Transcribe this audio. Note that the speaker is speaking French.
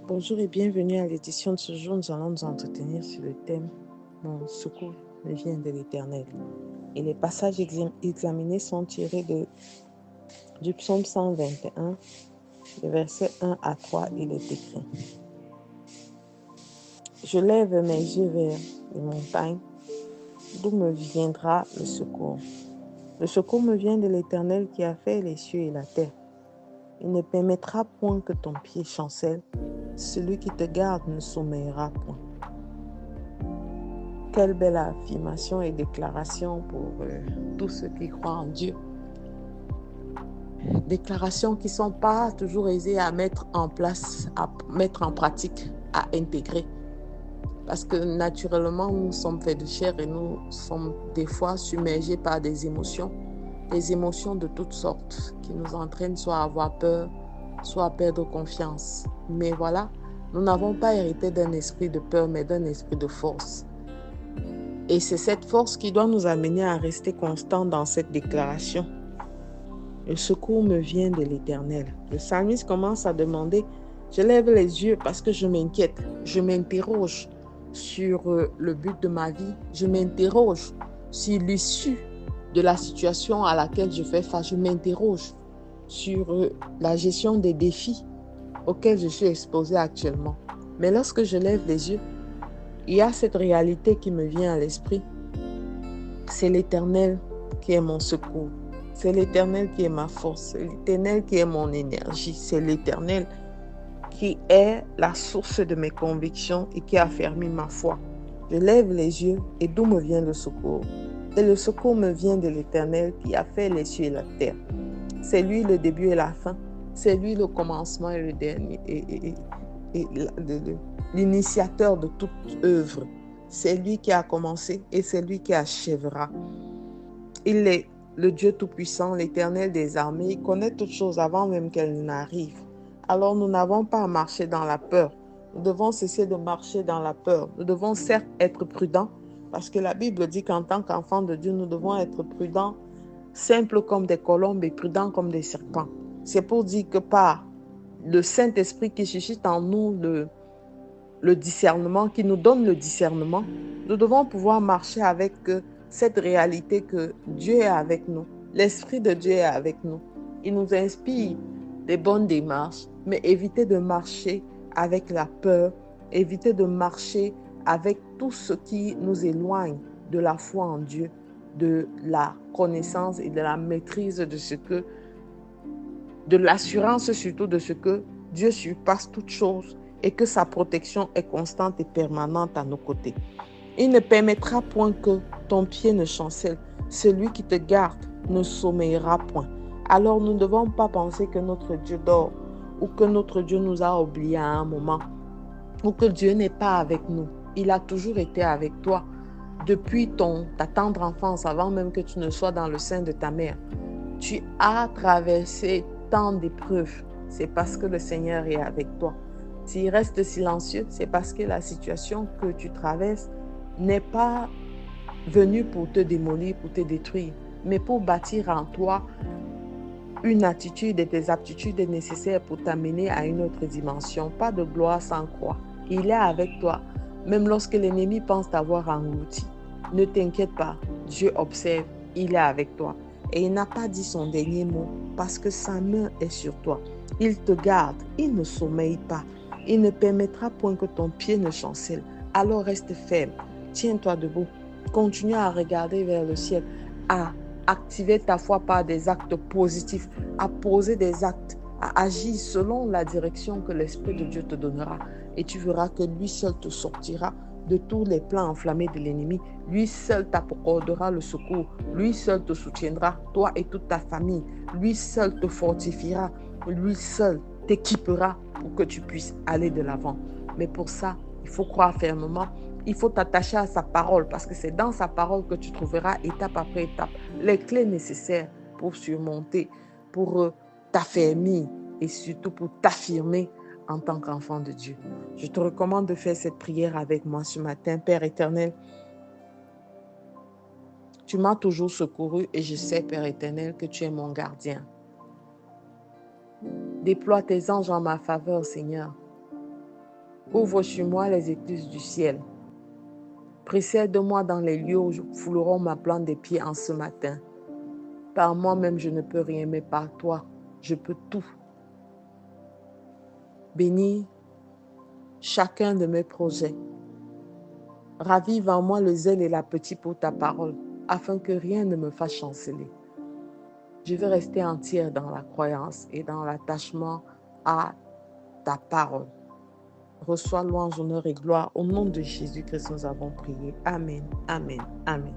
Bonjour et bienvenue à l'édition de ce jour. Nous allons nous entretenir sur le thème Mon secours me vient de l'Éternel. Et les passages examinés sont tirés du psaume 121, les versets 1 à 3. Il est écrit: Je lève mes yeux vers les montagnes, d'où me viendra le secours. Le secours me vient de l'Éternel qui a fait les cieux et la terre. Il ne permettra point que ton pied chancelle. Celui qui te garde ne sommeillera point. Quelle belle affirmation et déclaration pour tous ceux qui croient en Dieu. Déclarations qui ne sont pas toujours aisées à mettre en place, à mettre en pratique, à intégrer. Parce que naturellement, nous sommes faits de chair et nous sommes des fois submergés par des émotions de toutes sortes qui nous entraînent soit à avoir peur, soit à perdre confiance. Mais voilà, nous n'avons pas hérité d'un esprit de peur, mais d'un esprit de force. Et c'est cette force qui doit nous amener à rester constants dans cette déclaration. Le secours me vient de l'Éternel. Le psalmiste commence à demander, je lève les yeux parce que je m'inquiète, je m'interroge sur le but de ma vie, je m'interroge sur l'issue de la situation à laquelle je fais face, je m'interroge sur la gestion des défis auxquels je suis exposée actuellement. Mais lorsque je lève les yeux, il y a cette réalité qui me vient à l'esprit. C'est l'Éternel qui est mon secours. C'est l'Éternel qui est ma force. C'est l'Éternel qui est mon énergie. C'est l'Éternel qui est la source de mes convictions et qui a affermi ma foi. Je lève les yeux et d'où me vient le secours? Et le secours me vient de l'Éternel qui a fait les cieux et la terre. C'est lui le début et la fin. C'est lui le commencement et le dernier. Et l'initiateur de toute œuvre. C'est lui qui a commencé et c'est lui qui achèvera. Il est le Dieu Tout-Puissant, l'Éternel des armées. Il connaît toutes choses avant même qu'elles n'arrivent. Alors nous n'avons pas à marcher dans la peur. Nous devons cesser de marcher dans la peur. Nous devons certes être prudents parce que la Bible dit qu'en tant qu'enfants de Dieu, nous devons être prudents, simples comme des colombes et prudents comme des serpents. C'est pour dire que par le Saint-Esprit qui suscite en nous le discernement, qui nous donne le discernement, nous devons pouvoir marcher avec cette réalité que Dieu est avec nous. L'Esprit de Dieu est avec nous. Il nous inspire des bonnes démarches, mais éviter de marcher avec la peur, éviter de marcher avec tout ce qui nous éloigne de la foi en Dieu, de la connaissance et de la maîtrise de l'assurance surtout de ce que Dieu surpasse toutes choses et que sa protection est constante et permanente à nos côtés. Il ne permettra point que ton pied ne chancelle. Celui qui te garde ne sommeillera point. Alors nous ne devons pas penser que notre Dieu dort ou que notre Dieu nous a oubliés à un moment ou que Dieu n'est pas avec nous. Il a toujours été avec toi depuis ta tendre enfance, avant même que tu ne sois dans le sein de ta mère. Tu as traversé tant d'épreuves, c'est parce que le Seigneur est avec toi. S'il reste silencieux, c'est parce que la situation que tu traverses n'est pas venue pour te démolir, pour te détruire, mais pour bâtir en toi une attitude et des aptitudes nécessaires pour t'amener à une autre dimension. Pas de gloire sans croix. Il est avec toi, même lorsque l'ennemi pense t'avoir englouti. Ne t'inquiète pas, Dieu observe, il est avec toi. Et il n'a pas dit son dernier mot parce que sa main est sur toi. Il te garde, il ne sommeille pas. Il ne permettra point que ton pied ne chancelle. Alors reste ferme, tiens-toi debout. Continue à regarder vers le ciel, à activer ta foi par des actes positifs, à poser des actes, à agir selon la direction que l'Esprit de Dieu te donnera. Et tu verras que lui seul te sortira de tous les plans enflammés de l'ennemi. Lui seul t'accordera le secours. Lui seul te soutiendra, toi et toute ta famille. Lui seul te fortifiera. Lui seul t'équipera pour que tu puisses aller de l'avant. Mais pour ça, il faut croire fermement. Il faut t'attacher à sa parole parce que c'est dans sa parole que tu trouveras étape après étape les clés nécessaires pour surmonter, pour t'affermir et surtout pour t'affirmer en tant qu'enfant de Dieu. Je te recommande de faire cette prière avec moi ce matin. Père éternel, tu m'as toujours secouru et je sais, Père éternel, que tu es mon gardien. Déploie tes anges en ma faveur, Seigneur. Ouvre sur moi les écluses du ciel. Précède-moi dans les lieux où fouleront ma plante des pieds en ce matin. Par moi-même, je ne peux rien, mais par toi, je peux tout. Bénis chacun de mes projets. Ravive en moi le zèle et l'appétit pour ta parole, afin que rien ne me fasse chanceler. Je veux rester entière dans la croyance et dans l'attachement à ta parole. Reçois louange, honneur et gloire. Au nom de Jésus-Christ, nous avons prié. Amen, amen, amen.